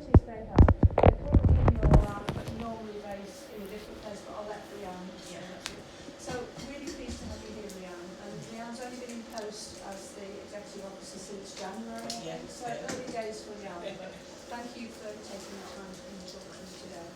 facilities they have. They're currently in Norland, but normally based in a different place, but I'll let Rhian say that to you. So, really pleased to have you here, Rhian. And Rhian's only been in post as the Executive Officer since January, I think. So early days for Rhian, but thank you for taking the time to come and talk to us today.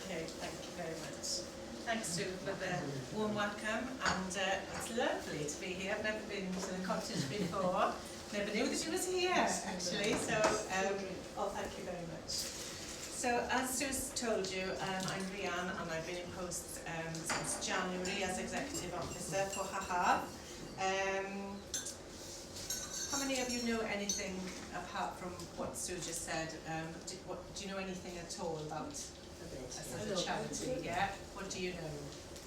Okay, thank you very much. Thanks, Sue, for the warm welcome, and it's lovely to be here. I've never been to the cottage before. Never knew that she was here, actually, so thank you very much. So, as Sue's told you, I'm Rhian, and I've been in post since January as Executive Officer for Hahav. How many of you know anything apart from what Sue just said? Do you know anything at all about as a charity? Yeah. What do you know?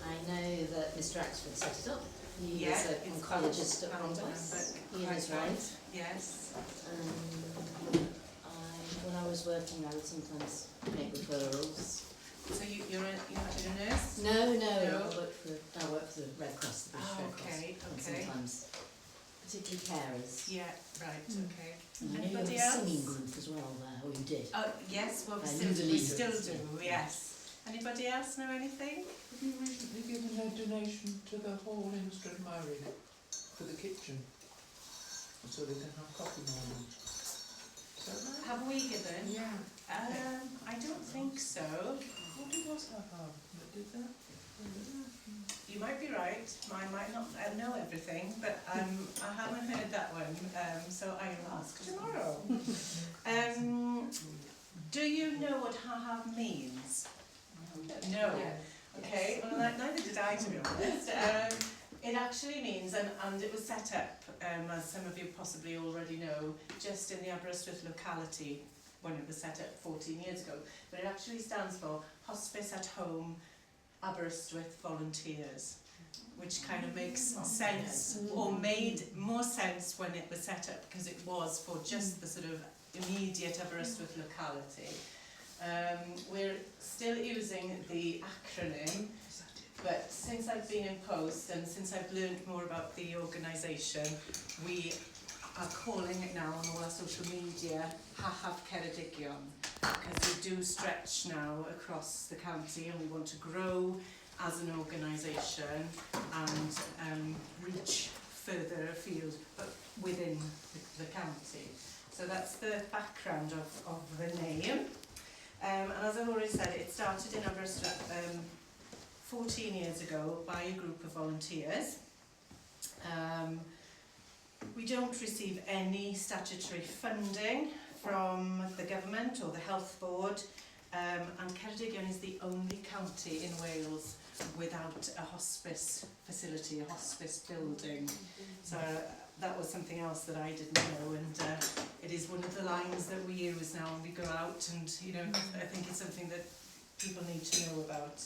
I know that Mr. Axford set it up. He was an it's oncologist at Pontus. He is right. Yes. When I was working, I would sometimes make referrals. So you're a nurse? No. I work for the Red Cross, the British Red Cross. Okay. And sometimes, particularly carers. Yeah. Right. Okay. And I know you Anybody have a else? singing group as well there, or you did. Oh yes. Well, we still do. Yes. Anybody else know anything? Have you recently given a donation to the hall in Stradmarried for the kitchen, so they can have coffee mornings? Have we given? Yeah. I don't think so. What did us have that did that? You might be right. I might not know everything, but I haven't heard that one. So I will ask tomorrow. Do you know what Hahav means? No. Okay. Well, neither did I, to be honest. It actually means, and it was set up, as some of you possibly already know, just in the Aberystwyth locality when it was set up 14 years ago. But it actually stands for Hospice at Home Aberystwyth Volunteers, which kind of makes sense, or made more sense when it was set up, because it was for just the sort of immediate Aberystwyth locality. We're still using the acronym, but since I've been in post and since I've learned more about the organisation, we are calling it now on all our social media Hahav Ceredigion, because we do stretch now across the county and we want to grow as an organisation and reach further afield, but within the county. So that's the background of the name. And as I've already said, it started in Aberystwyth 14 years ago by a group of volunteers. We don't receive any statutory funding from the government or the health board, and Ceredigion is the only county in Wales without a hospice facility, a hospice building. So that was something else that I didn't know, and it is one of the lines that we use now when we go out, and I think it's something that people need to know about.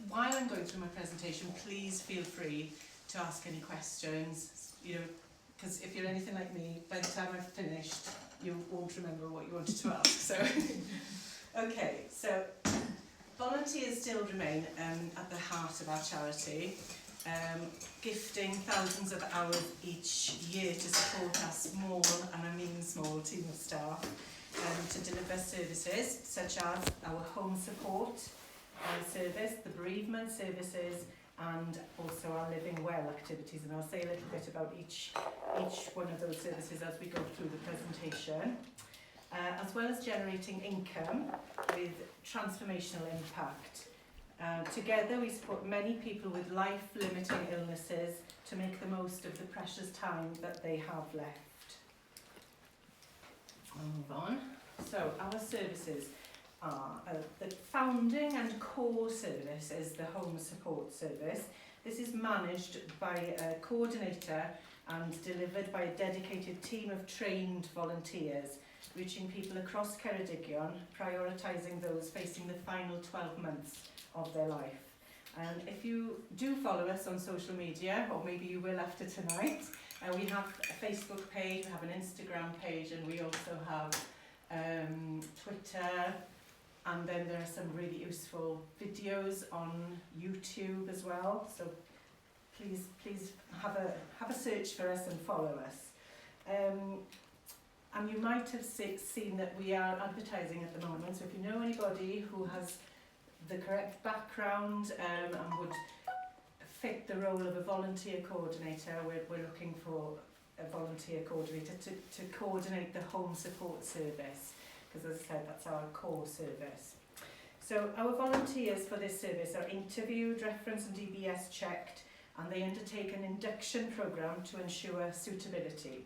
While I'm going through my presentation, please feel free to ask any questions, because if you're anything like me, by the time I've finished, you won't remember what you wanted to ask. So, okay, so volunteers still remain at the heart of our charity, gifting thousands of hours each year to support our small, and I mean small, team of staff to deliver services such as our home support service, the bereavement services, and also our living well activities. And I'll say a little bit about each one of those services as we go through the presentation. As well as generating income with transformational impact. Together we support many people with life-limiting illnesses to make the most of the precious time that they have left. I'll move on. So our services are the founding and core service is the home support service. This is managed by a coordinator and delivered by a dedicated team of trained volunteers, reaching people across Ceredigion, prioritising those facing the final 12 months of their life. And if you do follow us on social media, or maybe you will after tonight, we have a Facebook page, we have an Instagram page, and we also have Twitter, and then there are some really useful videos on YouTube as well. So please have a search for us and follow us. And you might have seen that we are advertising at the moment, so if you know anybody who has the correct background and would fit the role of a volunteer coordinator, we're looking for a volunteer coordinator to coordinate the home support service, because as I said, that's our core service. So our volunteers for this service are interviewed, referenced and DBS checked, and they undertake an induction programme to ensure suitability.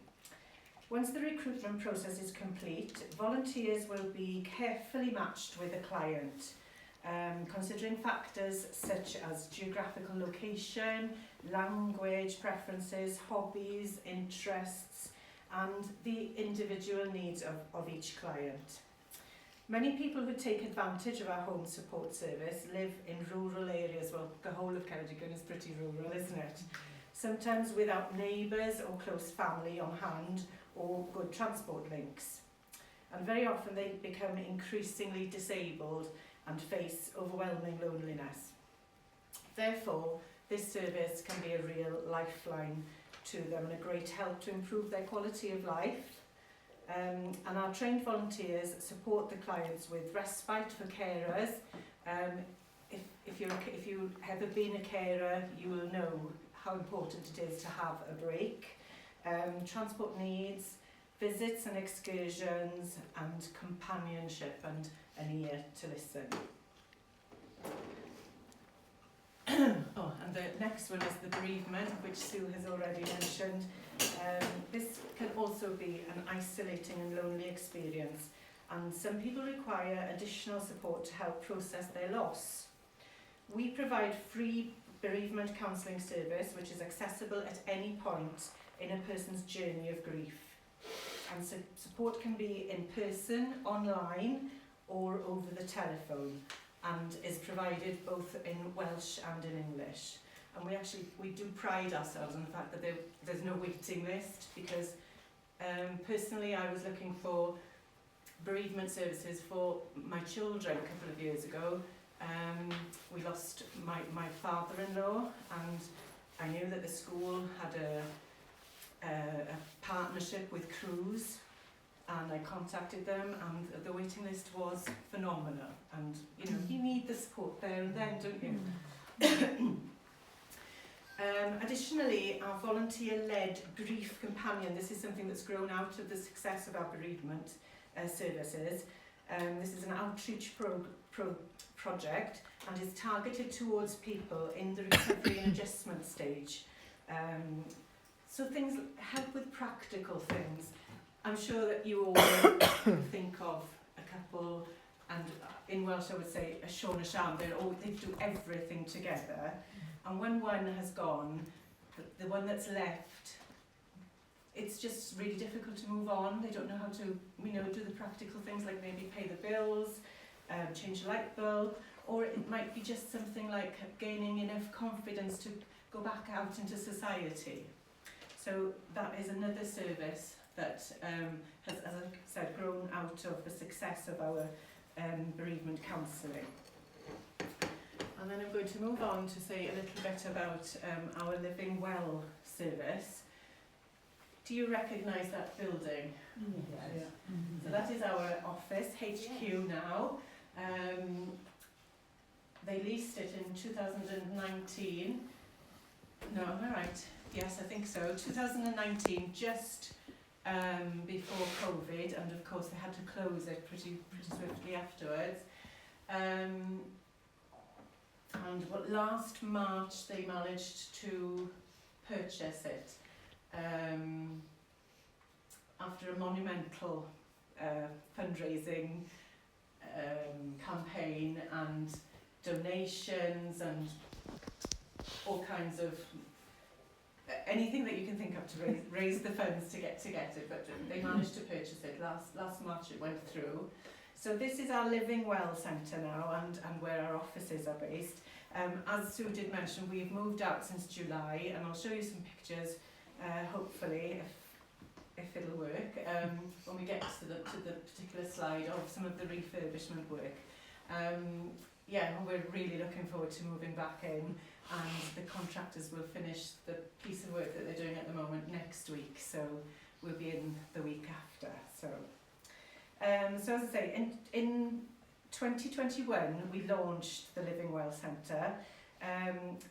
Once the recruitment process is complete, volunteers will be carefully matched with a client, considering factors such as geographical location, language preferences, hobbies, interests, and the individual needs of each client. Many people who take advantage of our home support service live in rural areas. Well, the whole of Ceredigion is pretty rural, isn't it? Sometimes without neighbours or close family on hand, or good transport links. And very often they become increasingly disabled and face overwhelming loneliness. Therefore, this service can be a real lifeline to them and a great help to improve their quality of life. And our trained volunteers support the clients with respite for carers. If you've ever been a carer, you will know how important it is to have a break. Transport needs, visits and excursions, and companionship and an ear to listen. Oh, and the next one is the bereavement, which Sue has already mentioned. This can also be an isolating and lonely experience, and some people require additional support to help process their loss. We provide free bereavement counselling service, which is accessible at any point in a person's journey of grief. And so support can be in person, online, or over the telephone, and is provided both in Welsh and in English. And we do pride ourselves on the fact that there's no waiting list, because personally I was looking for bereavement services for my children a couple of years ago. We lost my father-in-law, and I knew that the school had a partnership with Cruise, and I contacted them, and the waiting list was phenomenal. And you know, you need the support there and then, don't you? Additionally, our volunteer-led grief companion, this is something that's grown out of the success of our bereavement services. This is an outreach project and is targeted towards people in the recovery and adjustment stage. So things help with practical things. I'm sure that you all think of a couple, and in Welsh I would say a Siôn a Siam, they do everything together. And when one has gone, the one that's left, it's just really difficult to move on. They don't know how to, do the practical things like maybe pay the bills, change a light bulb, or it might be just something like gaining enough confidence to go back out into society. So that is another service that has, as I said, grown out of the success of our bereavement counselling. And then I'm going to move on to say a little bit about our Living Well service. Do you recognise that building? Yes. Yeah. So that is our office, HQ now. They leased it in 2019. No, am I right? Yes, I think so. 2019, just before COVID, and of course they had to close it pretty swiftly afterwards. And last March they managed to purchase it after a monumental fundraising campaign and donations and all kinds of anything that you can think of to raise the funds to get it, but they managed to purchase it. Last March it went through. So this is our Living Well Centre now, and where our offices are based. As Sue did mention, we've moved out since July, and I'll show you some pictures, hopefully, if it'll work, when we get to the particular slide of some of the refurbishment work. Yeah, we're really looking forward to moving back in, and the contractors will finish the piece of work that they're doing at the moment next week. So will be in the week after. So as I say, in 2021 we launched the Living Well Centre.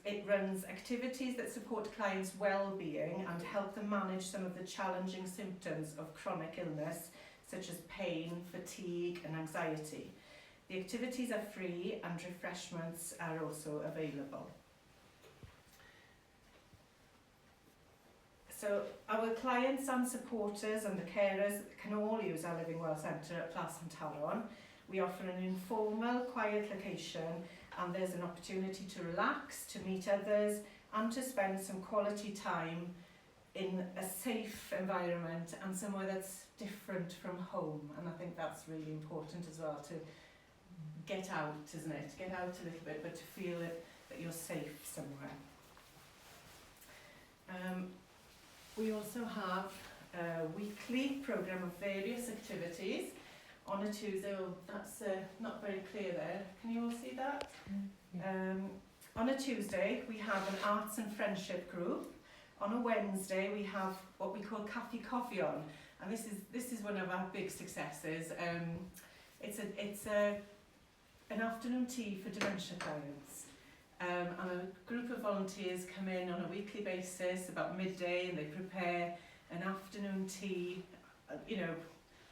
It runs activities that support clients' well-being and help them manage some of the challenging symptoms of chronic illness, such as pain, fatigue and anxiety. The activities are free and refreshments are also available. So our clients and supporters and the carers can all use our Living Well Centre at Llanafan. We offer an informal, quiet location, and there's an opportunity to relax, to meet others, and to spend some quality time in a safe environment and somewhere that's different from home. And I think that's really important as well, to get out, isn't it? Get out a little bit, but to feel that you're safe somewhere. We also have a weekly programme of various activities. On a Tuesday, that's not very clear there. Can you all see that? On a Tuesday, we have an arts and friendship group. On a Wednesday, we have what we call coffee on, and this is one of our big successes. It's an afternoon tea for dementia clients. And a group of volunteers come in on a weekly basis about midday, and they prepare an afternoon tea,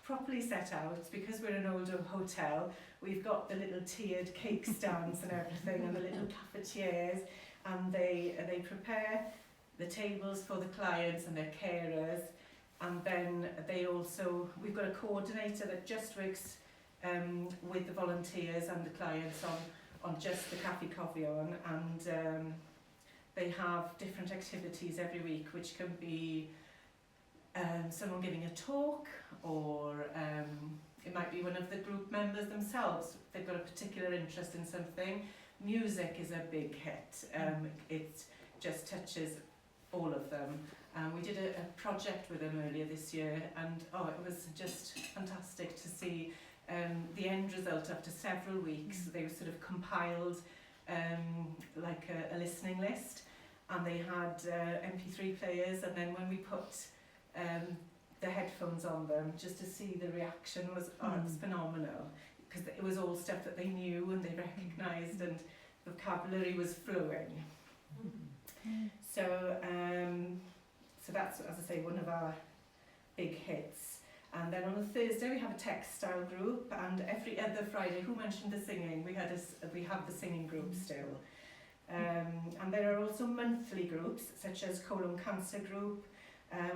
properly set out. Because we're an older hotel, we've got the little tiered cake stands and everything, and the little cafetières, and they prepare the tables for the clients and their carers, and then we've got a coordinator that just works with the volunteers and the clients on just the coffee on, and they have different activities every week, which can be someone giving a talk, or it might be one of the group members themselves. They've got a particular interest in something. Music is a big hit. It just touches all of them. We did a project with them earlier this year, and it was just fantastic to see the end result. After several weeks, they were sort of compiled like a listening list, and they had MP3 players, and then when we put the headphones on them, just to see the reaction was it's phenomenal, because it was all stuff that they knew and they recognised, and the vocabulary was flowing. So that's, as I say, one of our big hits. And then on a Thursday we have a textile group, and every other Friday, who mentioned the singing? We have the singing group still. And there are also monthly groups, such as colon cancer group.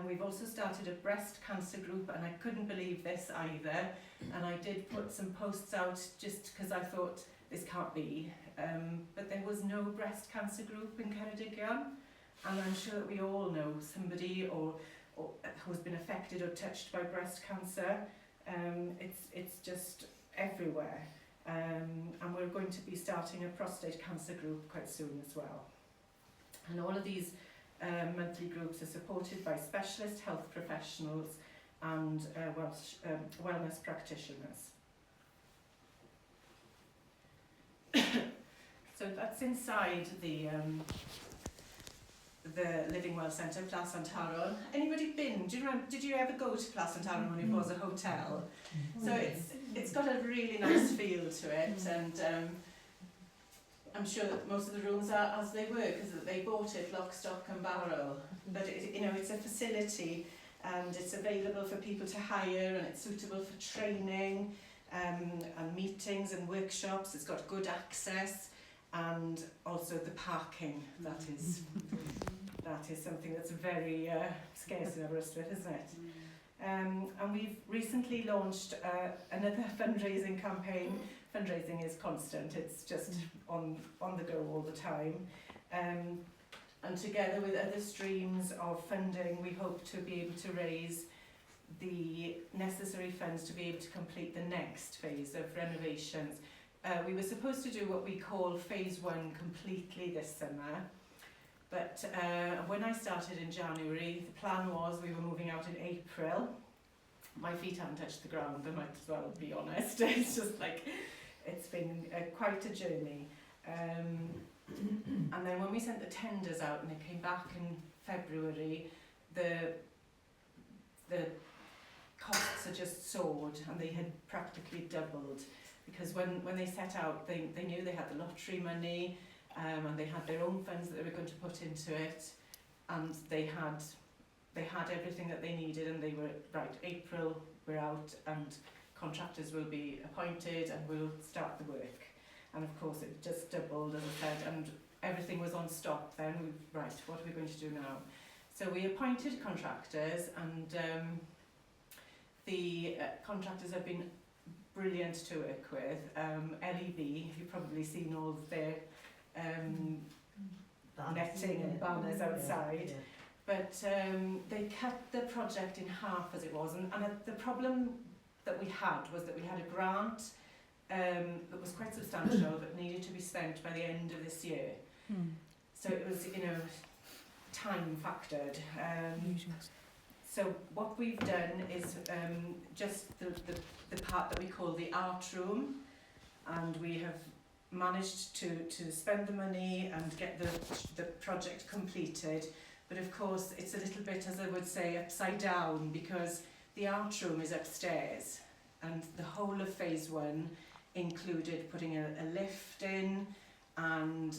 We've also started a breast cancer group, and I couldn't believe this either. And I did put some posts out just because I thought this can't be. But there was no breast cancer group in Ceredigion, and I'm sure that we all know somebody or who's been affected or touched by breast cancer. It's just everywhere. And we're going to be starting a prostate cancer group quite soon as well. And all of these monthly groups are supported by specialist health professionals and wellness practitioners. So that's inside the Living Well Centre, Llanafan. Anybody been? Did you ever go to Llanafan when it was a hotel? So it's got a really nice feel to it, and I'm sure that most of the rooms are as they were, because they bought it lock, stock and barrel. But it's a facility, and it's available for people to hire, and it's suitable for training and meetings and workshops. It's got good access, and also the parking. That is something that's very scarce in Aberystwyth, isn't it? And we've recently launched another fundraising campaign. Fundraising is constant, it's just on the go all the time. And together with other streams of funding, we hope to be able to raise the necessary funds to be able to complete the next phase of renovations. We were supposed to do what we call phase 1 completely this summer, but when I started in January, the plan was we were moving out in April. My feet haven't touched the ground, I might as well be honest. It's just like, it's been quite a journey. And then when we sent the tenders out and it came back in February, the the costs had just soared, and they had practically doubled, because when they set out, they knew they had the lottery money, and they had their own funds that they were going to put into it, and they had everything that they needed, and they were, right, April, we're out, and contractors will be appointed, and we'll start the work. And of course it just doubled, as I said, and everything was on stop then. Right, what are we going to do now? So we appointed contractors, and the contractors have been brilliant to work with. LEB, you've probably seen all of their netting and banners outside. Yeah. But they cut the project in half as it was, and the problem that we had was that we had a grant that was quite substantial but needed to be spent by the end of this year. So it was, time factored. So what we've done is just the part that we call the art room, and we have managed to spend the money and get the project completed. But of course it's a little bit, as I would say, upside down, because the art room is upstairs, and the whole of phase 1 included putting a lift in and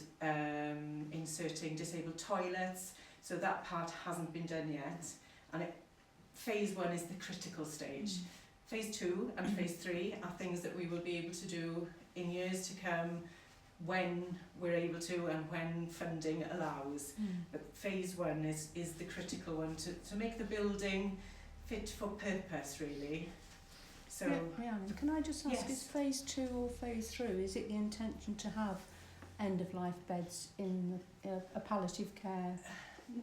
inserting disabled toilets. So that part hasn't been done yet, and phase 1 is the critical stage. Phase 2 and phase 3 are things that we will be able to do in years to come, when we're able to and when funding allows. But phase 1 is the critical one to make the building fit for purpose, really. So Rhian, can I just ask, Yes. is phase 2 or phase 3, is it the intention to have end-of-life beds in a palliative care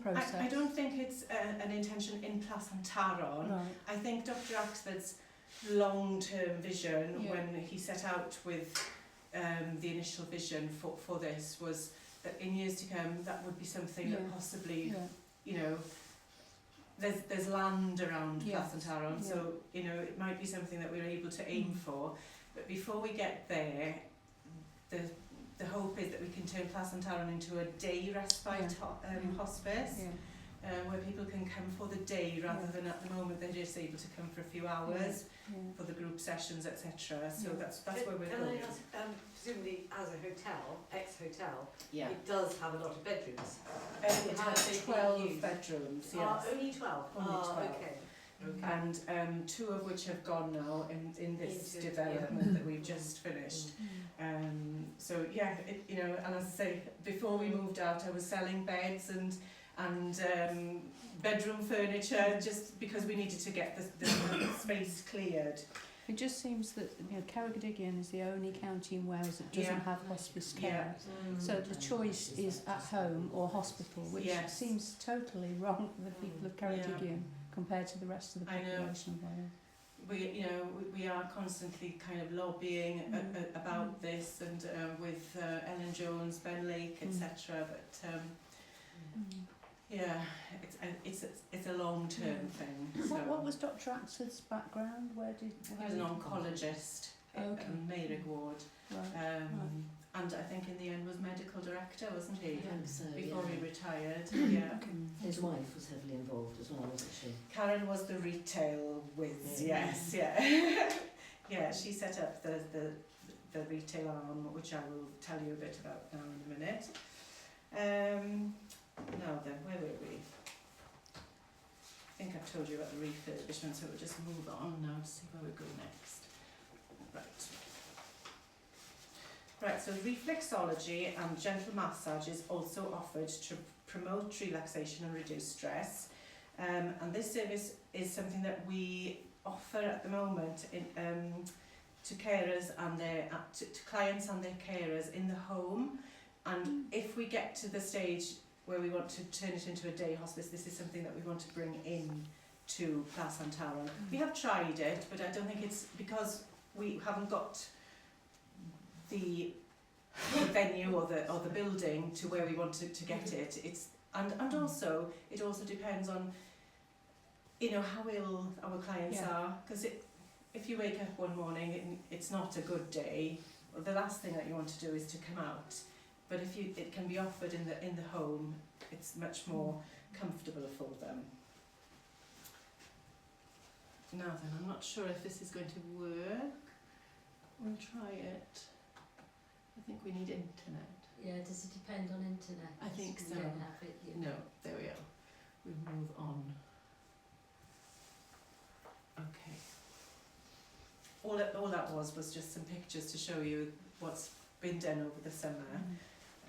process? I don't think it's an intention in Llanafan. Right. I think Dr. Axford's long-term vision, Yeah. when he set out with the initial vision for this, was that in years to come that would be something that Yeah. possibly, Yeah. there's land around Yes. Llanafan, so it might be something that we're able to aim for. But before we get there, the hope is that we can turn Llanafan into a day respite hospice, where people can come for the day rather than at the moment they're just able to come for a few hours for the group sessions, etc. So that's where we're Can going. I ask, presumably as a hotel, ex-hotel, Yeah. it does have a lot of bedrooms. It How has have they been 12 used? bedrooms, yes. Only 12? Only 12. Okay. And 2 of which have gone now in this Into- development that we've just finished. So yeah, and as I say, before we moved out, I was selling beds and bedroom furniture, just because we needed to get the space cleared. It just seems that Ceredigion is the only county in Wales that doesn't have hospice care. So the choice is at home or hospital, which Yes. seems totally wrong for the people of Ceredigion compared to the rest of the I know. population of Wales. We are constantly kind of lobbying about this, and with Ellen Jones, Ben Lake, etc. But yeah, it's a long-term thing. So. What was Dr. Axford's background? He was an oncologist Okay. in Mayrig Ward, Right. and I think in the end was medical director, wasn't he? I think so, Before yeah. he retired. Yeah. His wife was heavily involved as well, wasn't she? Karen was the retail whiz. Yeah. Yes, yeah. Yeah, she set up the retail arm, which I will tell you a bit about now in a minute. Now then, where were we? I think I've told you about the refurbishment, so we'll just move on now to see where we go next. Right, so reflexology and gentle massage is also offered to promote relaxation and reduce stress. And this service is something that we offer at the moment to carers and to clients and their carers in the home. And if we get to the stage where we want to turn it into a day hospice, this is something that we want to bring in to Llanafan. We have tried it, but I don't think it's because we haven't got the venue or the building to where we want to get it. And also it also depends on how ill our clients are, because if you wake up one morning and it's not a good day, well, the last thing that you want to do is to come out. But if it can be offered in the home, it's much more comfortable for them. Now then, I'm not sure if this is going to work. We'll try it. I think we need internet. Yeah, does it depend on internet? I think so. We don't have it, yeah. No, there we are. We move on. Okay. All that was just some pictures to show you what's been done over the summer,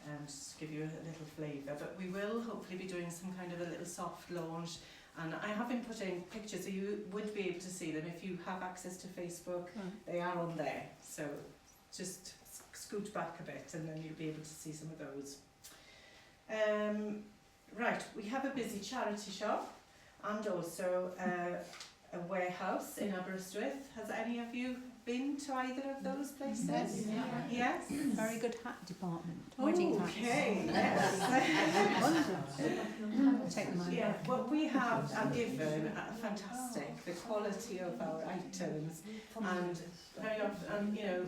and just to give you a little flavour. But we will hopefully be doing some kind of a little soft launch, and I have been putting pictures so you would be able to see them if you have access to Facebook. They are on there, so just scoot back a bit and then you'll be able to see some of those. Right, we have a busy charity shop and also a warehouse in Aberystwyth. Has any of you been to either of those places? Yes? Very good hat department. Wedding hats. Okay, yes. Take them out. Yeah, well, we have given fantastic, the quality of our items, and very often, and you know,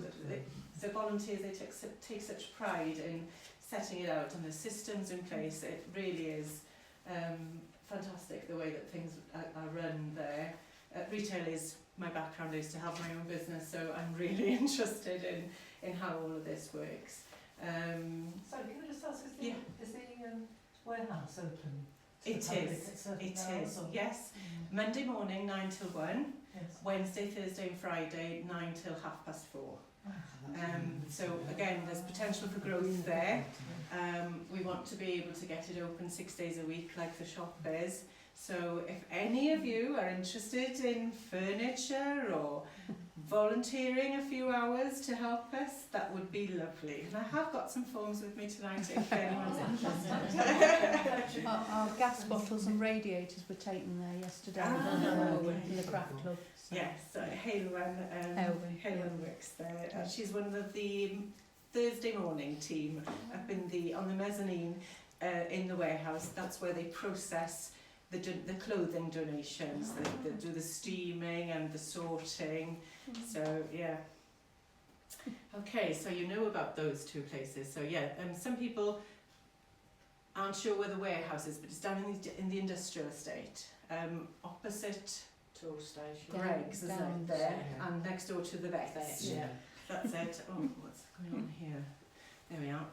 the volunteers, they take such pride in setting it out and the systems in place. It really is fantastic the way that things are run there. Retail is my background. I used to have my own business, so I'm really interested in how all of this works. Sorry, can I just ask, is the warehouse open? It is, yes. Monday morning 9 till 1, Yes. Wednesday, Thursday and Friday 9 till 4:30. So again, there's potential for growth there. We want to be able to get it open 6 days a week like the shop is. So if any of you are interested in furniture or volunteering a few hours to help us, that would be lovely. And I have got some forms with me tonight if anyone's interested. Our gas bottles and radiators were taken there yesterday in the craft club. So. Yes, Helen works there. She's one of the Thursday morning team up on the mezzanine in the warehouse. That's where they process the clothing donations. They do the steaming and the sorting. So yeah. Okay, so you know about those two places. So yeah, some people aren't sure where the warehouse is, but it's down in the industrial estate, opposite Tool station. Greg's, isn't it, there, and next door to the vets. Yeah. That's it. Oh, what's going on here? There we are.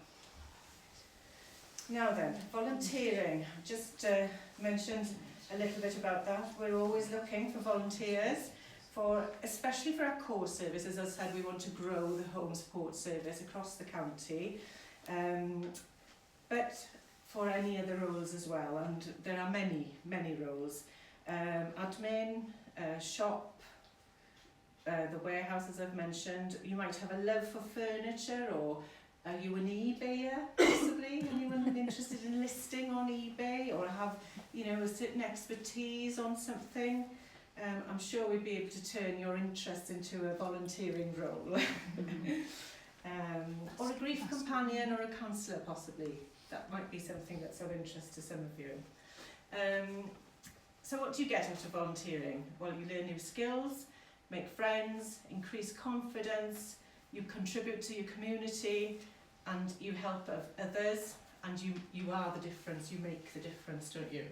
Now then, volunteering. Just mentioned a little bit about that. We're always looking for volunteers, especially for our core services. As I said, we want to grow the home support service across the county, but for any other roles as well, and there are many roles. Admin, shop, the warehouse, as I've mentioned. You might have a love for furniture, or are you an eBayer, possibly? Anyone interested in listing on eBay, or have, a certain expertise on something? I'm sure we'd be able to turn your interest into a volunteering role. Or a grief companion or a counsellor, possibly. That might be something that's of interest to some of you. So what do you get out of volunteering? Well, you learn new skills, make friends, increase confidence, you contribute to your community, and you help others, and you are the difference, you make the difference, don't you?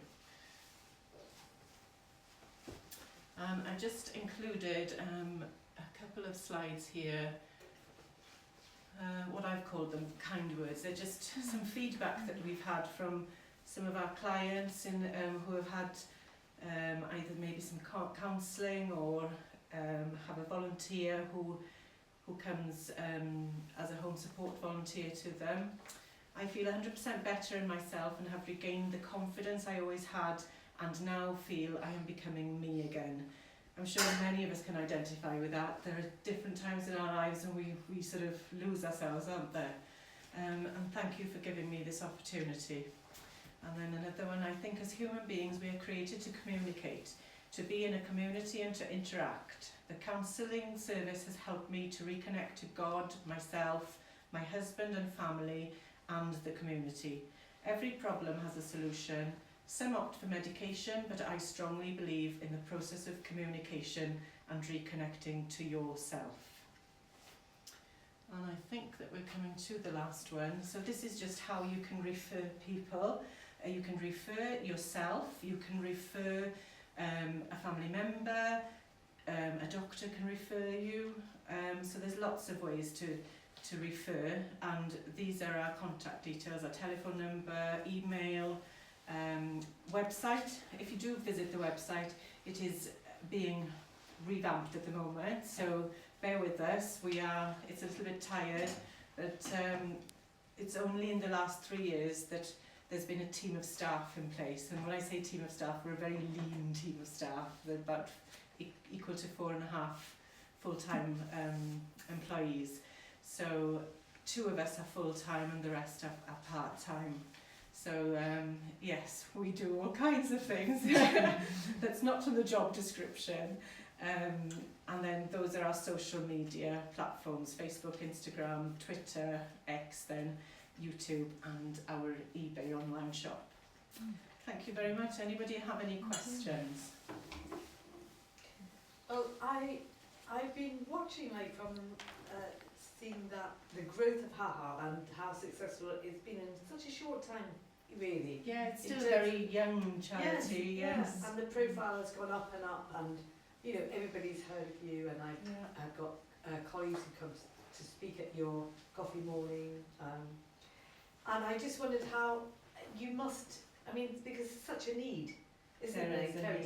I just included a couple of slides here, what I've called them kind words. They're just some feedback that we've had from some of our clients who have had either maybe some counselling or have a volunteer who comes as a home support volunteer to them. I feel 100% better in myself and have regained the confidence I always had, and now feel I am becoming me again. I'm sure many of us can identify with that. There are different times in our lives when we sort of lose ourselves, aren't there? And thank you for giving me this opportunity. And then another one, I think as human beings we are created to communicate, to be in a community and to interact. The counselling service has helped me to reconnect to God, myself, my husband and family, and the community. Every problem has a solution. Some opt for medication, but I strongly believe in the process of communication and reconnecting to yourself. And I think that we're coming to the last one. So this is just how you can refer people. You can refer yourself, you can refer a family member, a doctor can refer you. So there's lots of ways to refer, and these are our contact details, our telephone number, email, website. If you do visit the website, it is being revamped at the moment, so bear with us. It's a little bit tired, but it's only in the last 3 years that there's been a team of staff in place. And when I say team of staff, we're a very lean team of staff. They're about equal to 4.5 full-time employees. So 2 of us are full-time and the rest are part-time. So yes, we do all kinds of things that's not in the job description. And then those are our social media platforms: Facebook, Instagram, Twitter, X, then YouTube, and our eBay online shop. Thank you very much. Anybody have any questions? Oh, I've been watching, like, from seeing that the growth of Hahav and how successful it's been in such a short time, really. Yeah, it's still a very young charity. Yes. And the profile has gone up, and you know, everybody's heard of you, and I've got colleagues who come to speak at your coffee morning, and I just wondered how you must. I mean, because it's such a need, isn't there? There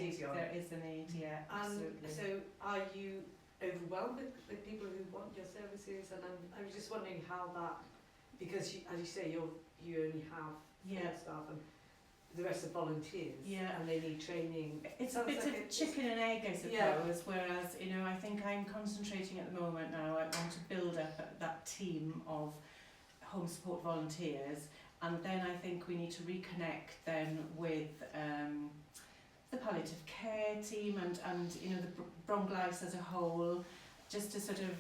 is a need, yeah, absolutely. So are you overwhelmed with people who want your services? And I was just wondering how that, because you, as you say, you only have staff and the rest are volunteers, and they need training. It's a bit of chicken and egg, I suppose, whereas, you know, I think I'm concentrating at the moment now. I want to build up that team of home support volunteers, and then I think we need to reconnect then with the palliative care team and you know, the Bronglice as a whole, just to sort of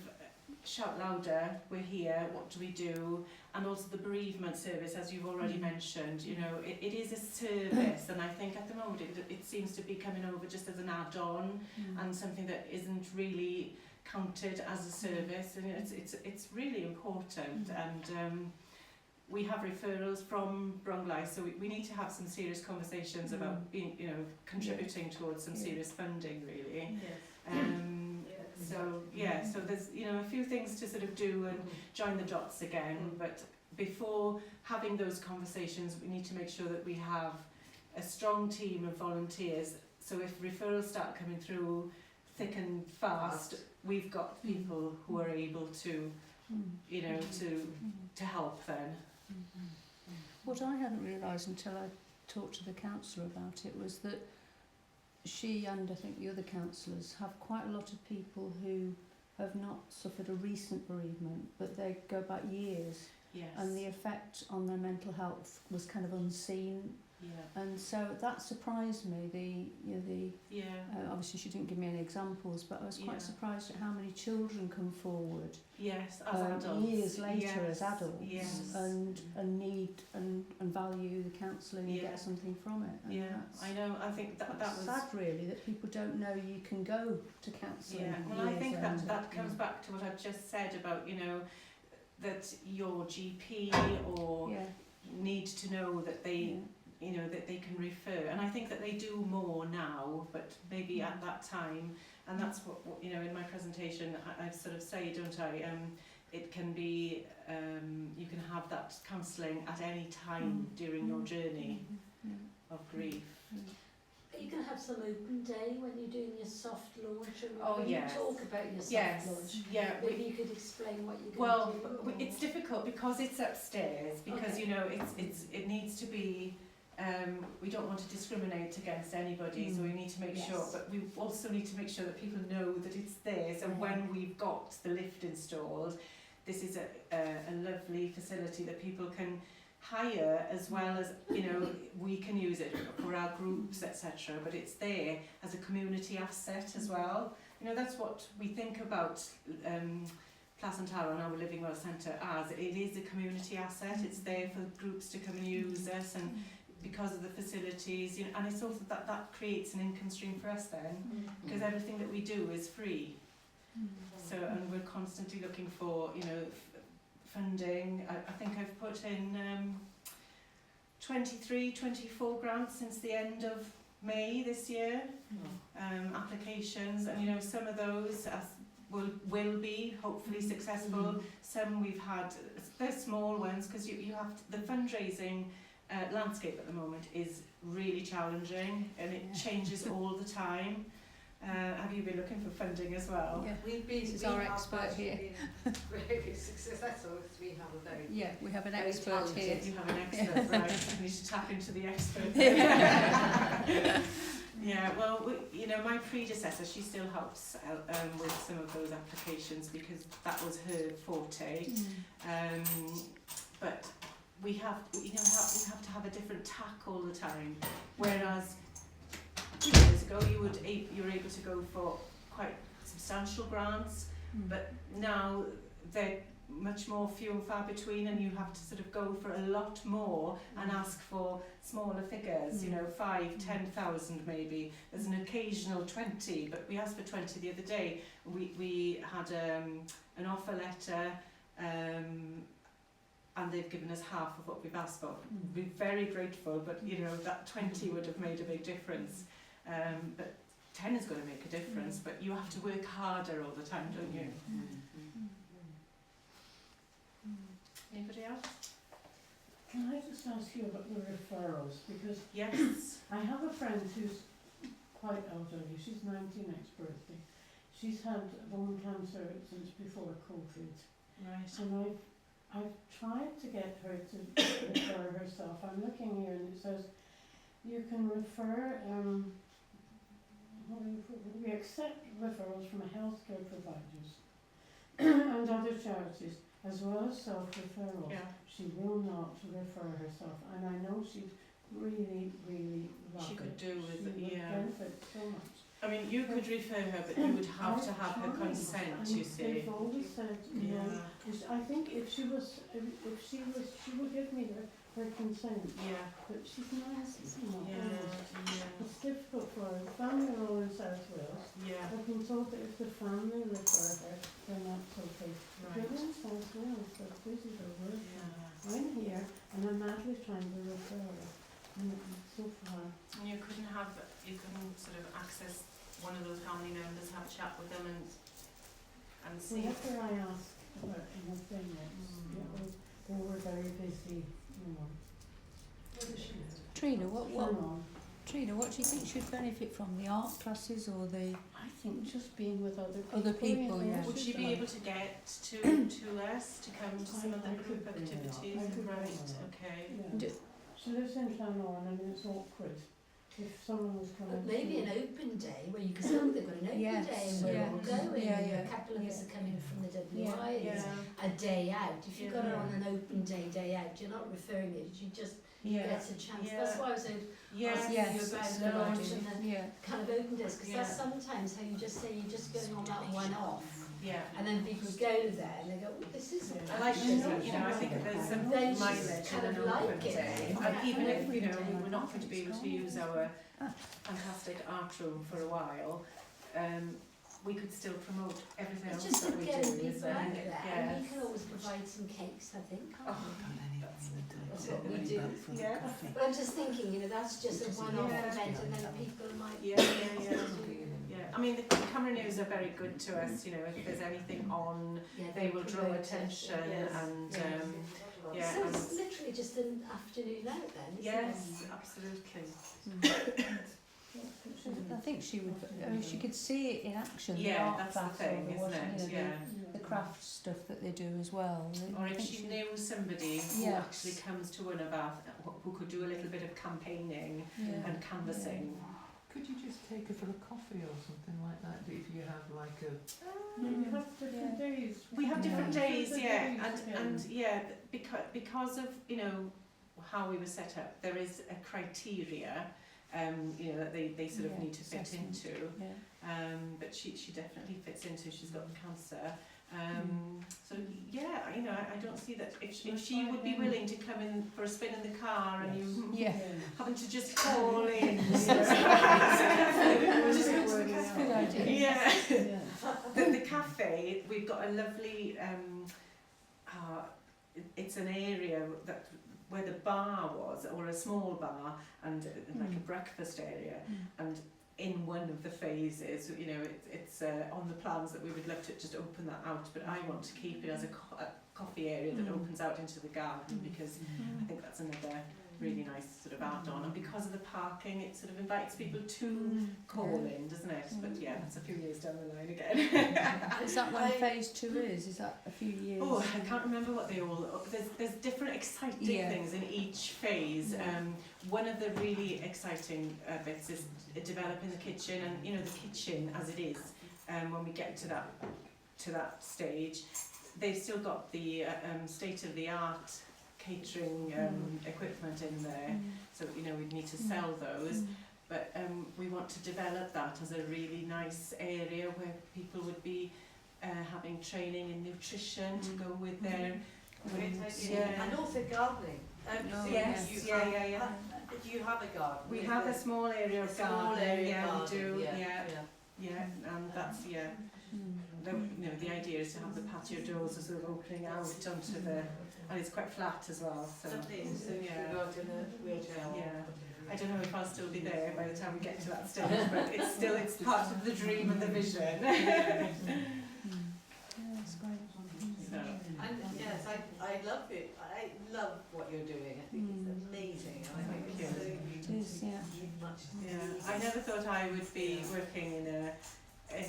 shout louder, we're here, what do we do? And also the bereavement service, as you've already mentioned, you know, it is a service, and I think at the moment it seems to be coming over just as an add-on and something that isn't really counted as a service, and it's really important. And we have referrals from Bronglice, so we need to have some serious conversations about being, you know, contributing towards some serious funding, really. So there's, you know, a few things to sort of do and join the dots again, but before having those conversations, we need to make sure that we have a strong team of volunteers. So if referrals start coming through thick and fast, we've got people who are able to, you know, to help then. What I hadn't realised until I talked to the councillor about it was that she and I think the other councillors have quite a lot of people who have not suffered a recent bereavement, but they go back years, and the effect on their mental health was kind of unseen. And so that surprised me. Obviously she didn't give me any examples, but I was quite surprised at how many children come forward. As adults. Years later as adults, and need and value the counselling and get something from it. And I know. I think that was sad, really, that people don't know you can go to counselling. Well, I think that comes back to what I've just said about, you know, that your GP or need to know that they. You know, that they can refer, and I think that they do more now, but maybe at that time, and that's what you know, in my presentation I sort of say, don't I, it can be, you can have that counselling at any time during your journey of grief. Are you going to have some open day when you're doing your soft launch? Oh, yes. You talk about your soft launch. Maybe you could explain what you're going to do. Well, it's difficult because it's upstairs, because you know, it needs to be. We don't want to discriminate against anybody, so we need to make sure, but we also need to make sure that people know that it's there. So when we've got the lift installed, this is a lovely facility that people can hire, as well as, you know, we can use it for our groups, etc. But it's there as a community asset as well. You know, that's what we think about Pleasant Tower and our Living Well Centre as. It is a community asset. It's there for groups to come and use us, and because of the facilities, you know, and it's also that creates an income stream for us then, because everything that we do is free. So, and we're constantly looking for, you know, funding. I think I've put in 23, 24 grants since the end of May this year, applications, and you know, some of those will be hopefully successful. Some we've had, they're small ones, because you have to, the fundraising landscape at the moment is really challenging, and it changes all the time. Have you been looking for funding as well? Yeah. This is our expert here. Very successful because we have a very we have an very expert here. You have an expert, right? You need to tap into the expert. Yeah, well, you know, my predecessor, she still helps with some of those applications because that was her forte. But we have, you know, we have to have a different tack all the time. Whereas 2 years ago, you were able to go for quite substantial grants, but now they're much more few and far between, and you have to sort of go for a lot more and ask for smaller figures, you know, 5,000, 10,000 maybe. There's an occasional 20, but we asked for 20 the other day. We had an offer letter, and they've given us half of what we've asked for. We're very grateful, but you know, that 20 would have made a big difference. But 10 is going to make a difference, but you have to work harder all the time, don't you? Anybody else? Can I just ask you about the referrals? Because Yes. I have a friend who's quite elderly. She's 90 next birthday. She's had bone cancer since before COVID. Right. And I've tried to get her to refer herself. I'm looking here and it says you can refer, we accept referrals from healthcare providers and other charities, as well as self-referrals. Yeah. She will not refer herself, and I know she'd really, really love She it. could do with it, She would yeah. benefit so much. I mean, you could refer her, but you would have to have her consent, you see. They've always said, you know, Yeah. I think if she would give me her consent, Yeah. but she's nice, you know. Yeah. It's difficult for her. The family are all in South Wales. Yeah. I've been told that if the family refer her, then that's okay. But they're in South Wales, so this is her work. Yeah. I'm here and I'm madly trying to refer her. And it's so far. And you couldn't sort of access one of those family members, have a chat with them and see. Whenever I ask about anything, it's, you know, they were very busy, you know. Trina, what Turn on. do you think should benefit from the art classes or the? I think just being with other people. Other people, you know, yeah. Would she be like- able to get to us to come to some of the I could bring her up. activities? I could bring Right. her up. Okay. Yeah. Do- She lives in Llanafan and it's awkward. If someone was coming. But maybe an open day where you can say, oh, they've got an open Yes, day and we're all yeah. going. Yeah, and yeah. A couple of us are coming from the WI. Yeah. It's Yeah. a day out. If you've got her Yeah. on an open day out, you're not referring it, you just Yeah. get a chance. Yeah. That's why I was asking Yes. you Yes, about that's the a good launch idea. and the Yeah. kind of open days, because that's Yeah. sometimes how you just say you're just going on that one off, Yeah. and then people go there and they go, oh, this is I like this, you know, I think that there's some Then she's mileage kind in an of like open it. day. Yeah. And even if, you know, Yeah. we were not going to be able to use our fantastic art room for a while, we could still promote everything It's else just that we do, getting isn't people out there, it? and you Yes. can always provide some cakes, I think, can't Oh, you? That's what we do. Yeah. But I'm just thinking, you know, that's just a one-off Yeah. event, and then people might. Yeah. Yeah, I mean, the camera news are very good to us, you know, if there's anything on, Yeah, they will draw promote it. attention Yes. and, Yeah. yeah, So and it's literally just an afternoon out then, isn't yes, it? absolutely. I think she would. I mean, she could see it in action. Yeah, the art that's the class thing, or the isn't washing, it? you know, Yeah. the craft stuff that they do as well. Or I if think she knew somebody who Yes. actually comes to one of our, who could do a little bit of campaigning Yeah. and canvassing. Could you just take her for a coffee or something like that if you have like a... We have different days. We have different days, Different yeah, days, and yeah, because of, you know, how we were set up, there is a criteria, you know, that they sort of Yeah, need to fit assessment. into. Yeah. But she definitely fits into. She's got the cancer. So yeah, you know, I don't see that if she would be willing to come in for a spin in the car and you Yeah. having to just call in. Good idea. Yeah. Yeah. The cafe, we've got a lovely. It's an area that where the bar was, or a small bar, and like a breakfast area, and in one of the phases, you know, it's on the plans that we would love to just open that out, but I want to keep it as a coffee area that opens out into the garden, because I think that's another really nice sort of add-on, and because of the parking, it sort of invites people to call in, doesn't it? But yeah, that's a few years down the line again. Is that when phase 2 is? Is that a few years? Oh, I can't remember what they all. There's different exciting things in each phase. One of the really exciting bits is developing the kitchen, and you know, the kitchen as it is. When we get to that stage, they've still got the state-of-the-art catering equipment in there, so you know, we'd need to sell those, but we want to develop that as a really nice area where people would be having training in nutrition to go with their And also gardening. Yes, Do you have a garden? we have a small area of garden, we do, and that's the idea is to have the patio doors are sort of opening out onto the, and it's quite flat as well, so Lovely. So you can go out in a wheelchair. I don't know if I'll still be there by the time we get to that stage, but it's part of the dream and the vision. That's great. So, And yes, I love it. I love what you're doing. I think it's amazing. I think it's so It is, yeah. much. I never thought I would be working in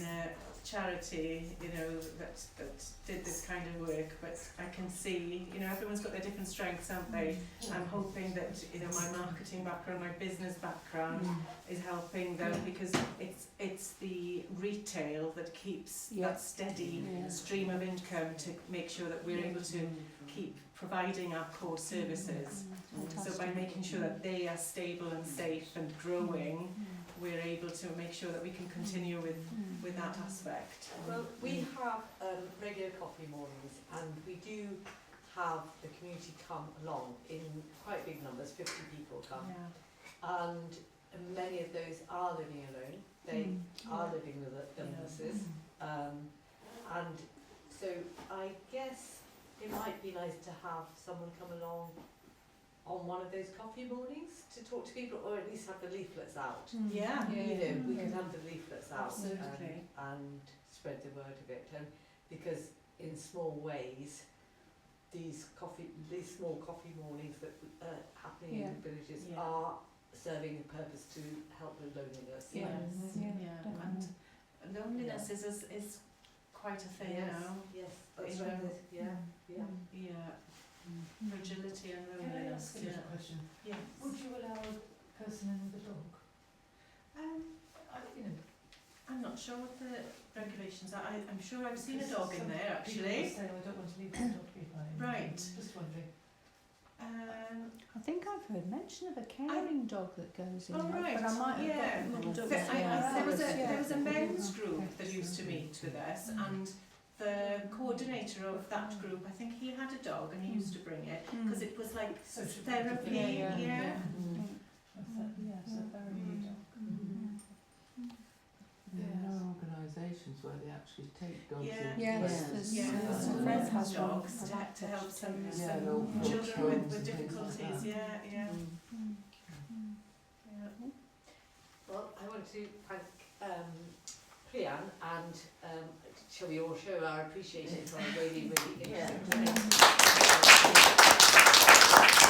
a charity, you know, that did this kind of work, but I can see, you know, everyone's got their different strengths, haven't they? I'm hoping that, you know, my marketing background, my business background is helping them, because it's the retail that keeps that steady stream of income to make sure that we're able to keep providing our core services. So by making sure that they are stable and safe and growing, we're able to make sure that we can continue with that aspect. Well, we have regular coffee mornings, and we do have the community come along in quite big numbers. 50 people come, and many of those are living alone. They are living with illnesses, and so I guess it might be nice to have someone come along on one of those coffee mornings to talk to people, or at least have the leaflets out. You know, we could have the leaflets out and spread the word of it, and because in small ways these small coffee mornings that are happening in the villages are serving a purpose to help with loneliness. And loneliness is quite a thing now. Yes, that's right. Fragility and Can I loneliness. ask you a question? Yes. Would you allow a person in with a dog? I'm not sure what the regulations are. I'm sure I've seen a dog in there actually. People say, I don't want to leave my dog behind. Right. Just wondering. I think I've heard mention of a caring dog that goes in. Oh, right. But I might have got muddled up with There was a men's group that used to meet with us, and the coordinator of that group, I think he had a dog and he used to bring it because it was like therapy. It's a very good dog. There are organisations where they actually take dogs in. There's some friends has dogs one. to help some children with difficulties. Like Well, I want to thank Rhian, and shall we all show our appreciation for our really, really interesting